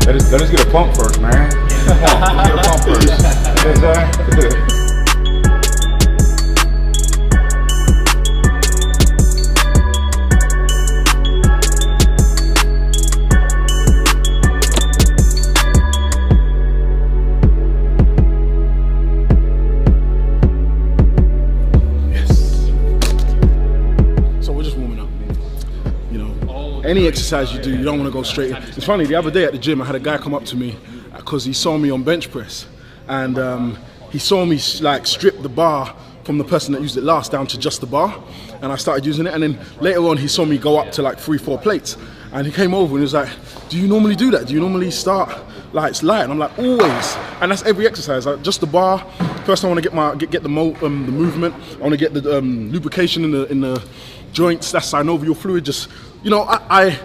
Let us get a pump first, man. Let's get a pump first. You know what I'm saying? Any exercise you do, you don't want to go straight in. It's funny, the other day at the gym, I had a guy come up to me because he saw me on bench press, and he saw me like strip the bar from the person that used it last down to just the bar, and I started using it. And then later on, he saw me go up to like 3-4 plates, and he came over and he was like, "Do you normally do that? Do you normally start like it's light?" And I'm like, "Always." And that's every exercise, like just the bar. First, I want to get the movement. I want to get the lubrication in the joints. That's synovial fluid. Just, you know, I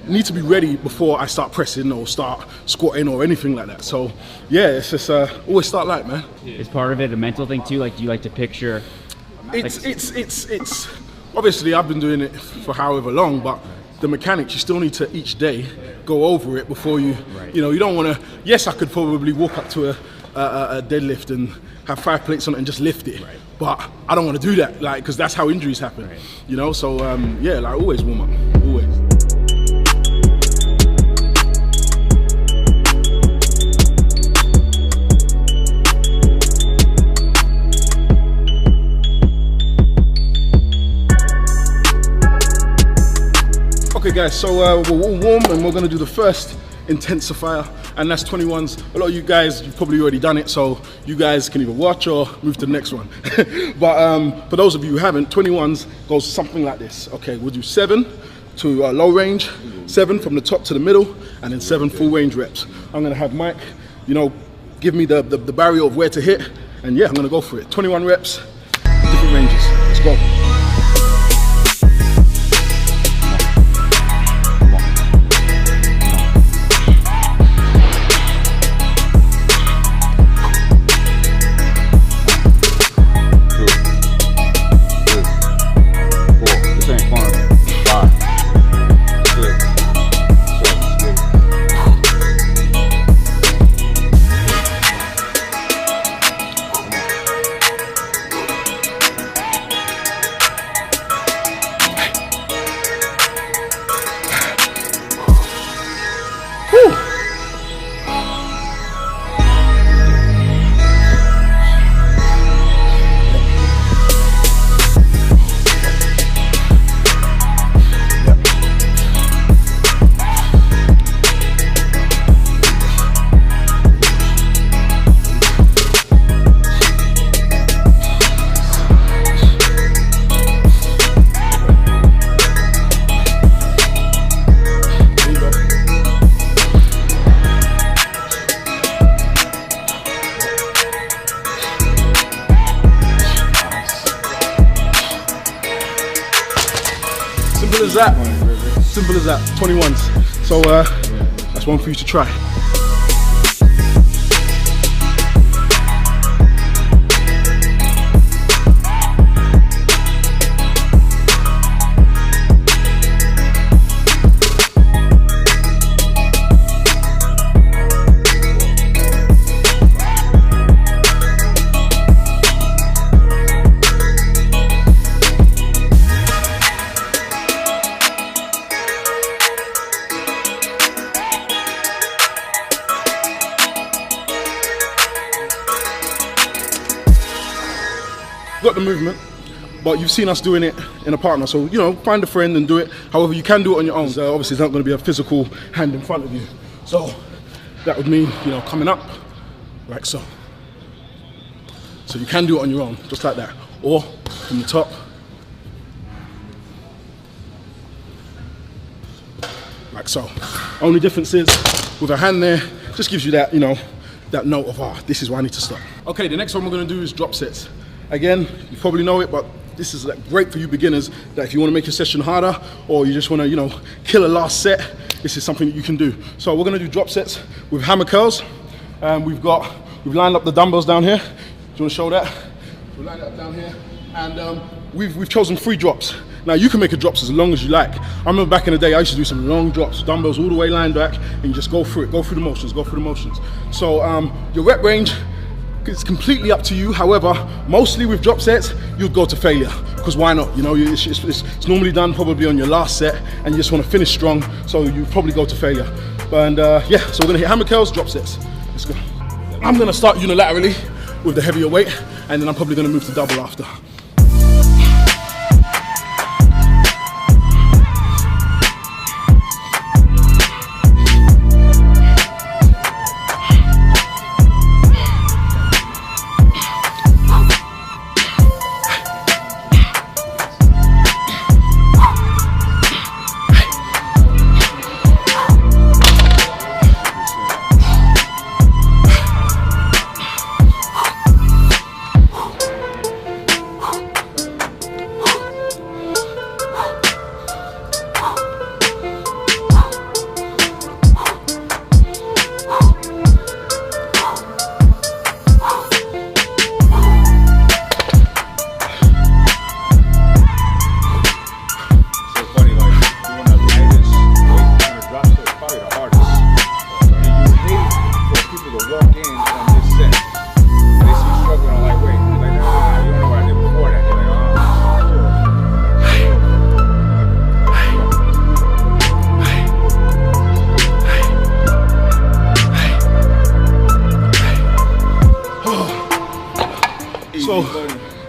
need to be ready before I start pressing or start squatting or anything like that. So yeah, it's just always start light, man. Is part of it a mental thing too? Like, do you like to picture? It's obviously I've been doing it for however long, but the mechanics, you still need to each day go over it before you, you know, you don't want to. Yes, I could probably walk up to a deadlift and have 5 plates on it and just lift it, but I don't want to do that, like, because that's how injuries happen, you know. So yeah, like always warm up, always. Okay guys, so we're all warm and we're going to do the first intensifier, and that's 21s. A lot of you guys, you've probably already done it, so you guys can either watch or move to the next one. But for those of you who haven't, 21s goes something like this. Okay, we'll do 7 to low range, 7 from the top to the middle, and then 7 full range reps. I'm going to have Mike, you know, give me the barrier of where to hit, and yeah, I'm going to go for it. 21 reps, different ranges. Let's go. Simple as that, 21s. So that's one for you to try. Got the movement, but you've seen us doing it in a partner, so you know, find a friend and do it. However, you can do it on your own. So obviously, it's not going to be a physical hand in front of you. So that would mean, you know, coming up like so. So you can do it on your own, just like that, or from the top, like so. Only difference is with a hand there, just gives you that, you know, that note of this is where I need to stop. Okay, the next one we're going to do is drop sets. Again, you probably know it, but this is like great for you beginners, that if you want to make your session harder or you just want to, you know, kill a last set, this is something that you can do. So we're going to do drop sets with hammer curls. We've lined up the dumbbells down here. Do you want to show that? We've lined it up down here, and we've chosen 3 drops. Now you can make a drops as long as you like. I remember back in the day I used to do some long drops, dumbbells all the way lined back, and you just go through it, go through the motions, go through the motions. So your rep range, it's completely up to you. However, mostly with drop sets, you'd go to failure, because why not? You know, it's normally done probably on your last set, and you just want to finish strong, so you probably go to failure. And yeah, so we're gonna hit hammer curls, drop sets. Let's go. I'm gonna start unilaterally with the heavier weight, and then I'm probably gonna move to double after.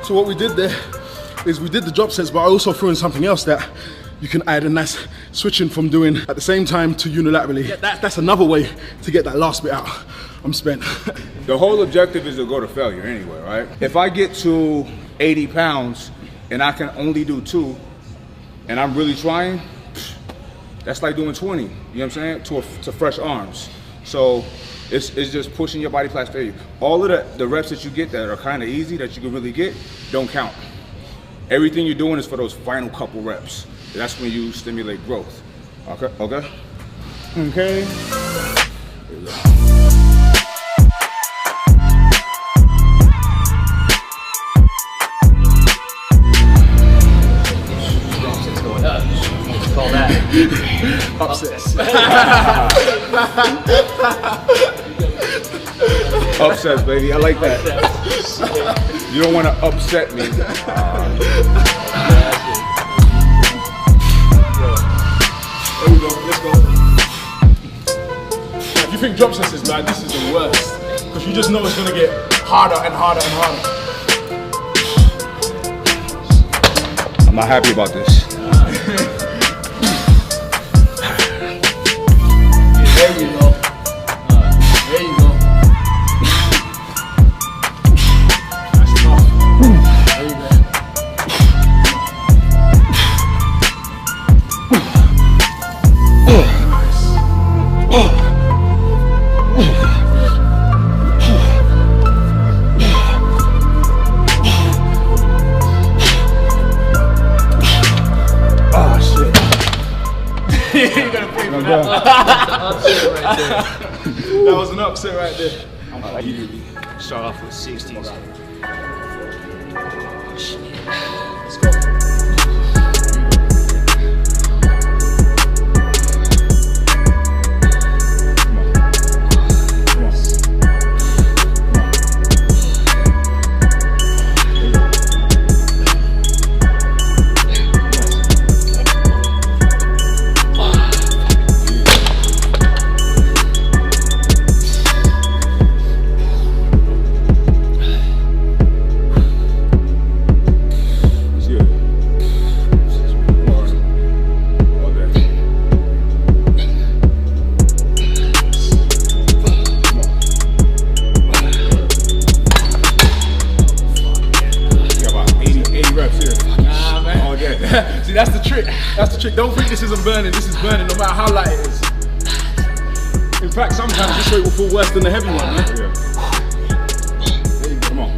So what we did there is we did the drop sets, but I also threw in something else that you can add, and that's switching from doing at the same time to unilaterally. Yeah, that's another way to get that last bit out. I'm spent. The whole objective is to go to failure anyway, right? If I get to 80 pounds and I can only do 2, and I'm really trying, that's like doing 20, you know what I'm saying? To fresh arms. So it's just pushing your body past failure. All of the reps that you get that are kind of easy, that you can really get, don't count. Everything you're doing is for those final couple reps. That's when you stimulate growth. Okay, okay? Okay. Here we go. Call that upsets. Upsets, baby. I like that. You don't want to upset me. There we go. Let's go. Now, if you think drop sets is bad, this is the worst, because you just know it's gonna get harder and harder and harder. I'm not happy about this. There you go. There you go. That's tough. There you go. Nice. Oh shit. You gotta pay for that. Upset right there. That was an upset right there. I usually start off with 60s. Let's go. See, that's the trick. That's the trick. Don't think this isn't burning. This is burning no matter how light it is. In fact, sometimes this weight will feel worse than the heavy one, man. There you go. Come on.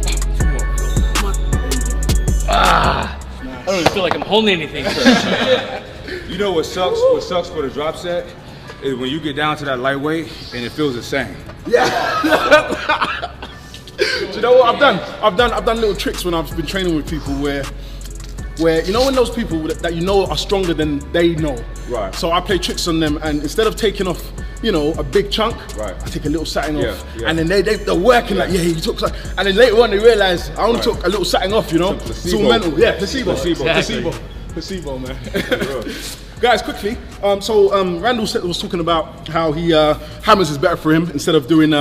I don't even feel like I'm holding anything first. You know what sucks? What sucks for the drop set is when you get down to that lightweight and it feels the same. Yeah. Do you know what I've done? I've done little tricks when I've been training with people where where, you know, when those people that you know are stronger than they know. Right. So I play tricks on them, and instead of taking off, you know, a big chunk, right, I take a little something off, yeah. and then they're working like, yeah, you took something, and then later on they realize I only took a little something off, you know. It's all mental, yeah, placebo, man. Guys, quickly, Randall was talking about how he hammers is better for him instead of doing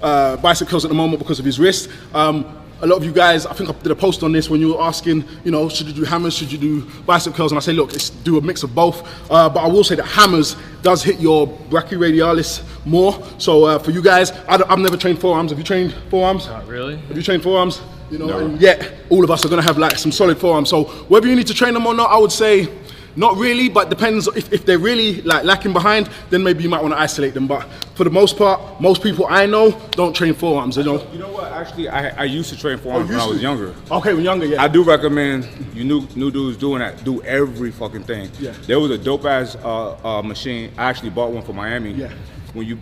bicep curls at the moment because of his wrist. A lot of you guys, I think I did a post on this when you were asking, you know, should you do hammers, should you do bicep curls? And I say, look, let's do a mix of both. But I will say that hammers does hit your brachioradialis more. So for you guys, I've never trained forearms. Have you trained forearms? Not really. Have you trained forearms? You know, no. And yet all of us are gonna have like some solid forearms. So whether you need to train them or not, I would say, not really, but depends. If they're really like lacking behind, then maybe you might want to isolate them. But for the most part, most people I know don't train forearms. You know what? Actually, I used to train forearms when I was younger. Okay, when younger, yeah. I do recommend you new dudes doing that. Do every fucking thing. Yeah. There was a dope ass machine. I actually bought one for Miami. Yeah. When you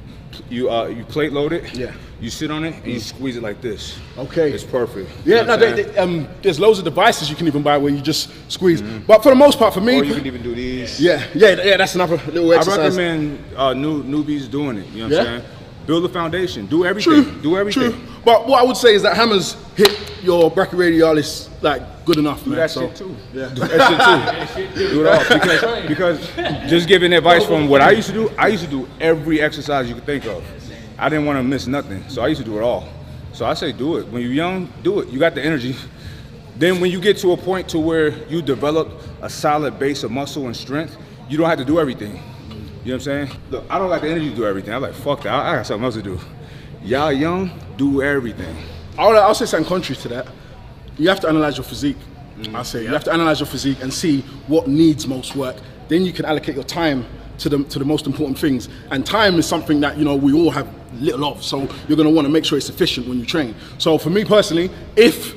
plate load it. Yeah. You sit on it and you squeeze it like this. Okay. It's perfect. Yeah, no, there's loads of devices you can even buy where you just squeeze. But for the most part, for me, or you can even do these. Yeah, that's another little exercise. I recommend newbies doing it. You know what I'm saying? Build a foundation. Do everything. True. Do everything. True. But what I would say is that hammers hit your brachioradialis like good enough. Do man. that So, shit too. Yeah. Do that shit too. Do it all. Because just giving advice from what I used to do, I used to do every exercise you could think of. I didn't want to miss nothing, so I used to do it all. So I say do it. When you're young, do it. You got the energy. Then when you get to a point to where you develop a solid base of muscle and strength, you don't have to do everything. You know what I'm saying? Look, I don't got the energy to do everything. I'm like, fuck that. I got something else to do. Y'all young, do everything. I'll say something contrary to that. You have to analyze your physique. I say you have to analyze your physique and see what needs most work. Then you can allocate your time to the most important things. And time is something that, you know, we all have little of. So you're going to want to make sure it's efficient when you train. So for me personally, if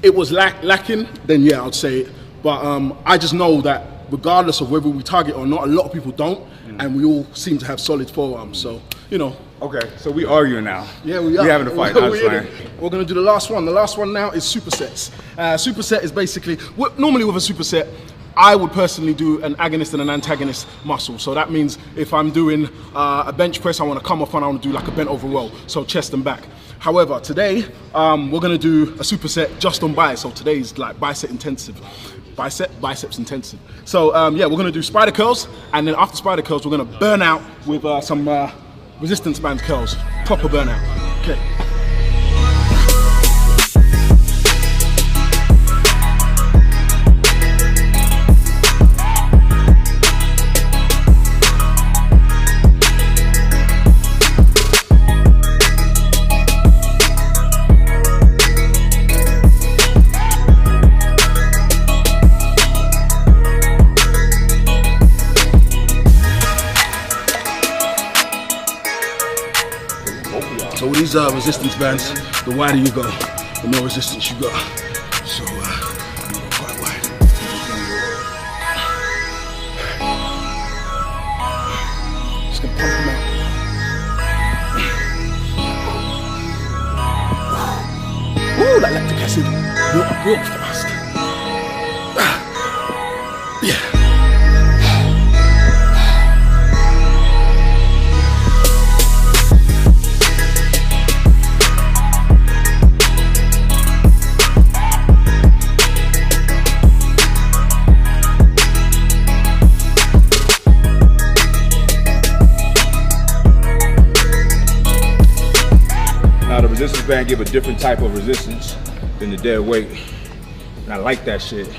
it was lacking, then yeah, I'd say it. But I just know that regardless of whether we target or not, a lot of people don't, and we all seem to have solid forearms. So, you know. Okay, so we arguing now. Yeah, we are. We're having a fight. We're going to do the last one. The last one now is supersets. Superset is basically, normally with a superset, I would personally do an agonist and an antagonist muscle. So that means if I'm doing a bench press, I want to come up and I want to do like a bent over row, so chest and back. However, today we're going to do a superset just on biceps. So today's like biceps intensive. Biceps intensive. So yeah, we're going to do spider curls, and then after spider curls, we're going to burn out with some resistance band curls. Proper burnout. Okay. So with these resistance bands, the wider you go, the more resistance you got. So you go quite wide. Just gonna pump them out. Ooh, that lactic acid built up real fast. Yeah. Resistance band give a different type of resistance than the dead weight. And I like that shit.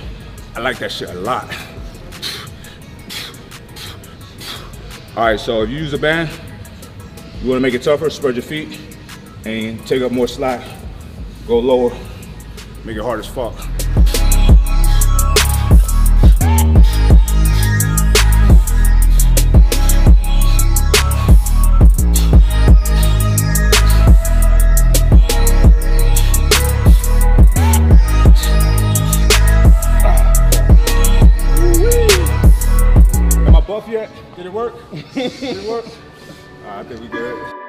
I like that shit a lot. All right, so if you use a band, you wanna make it tougher, spread your feet and take up more slack. Go lower, make it hard as fuck. Yet? Did it work? Did it work? I think we good.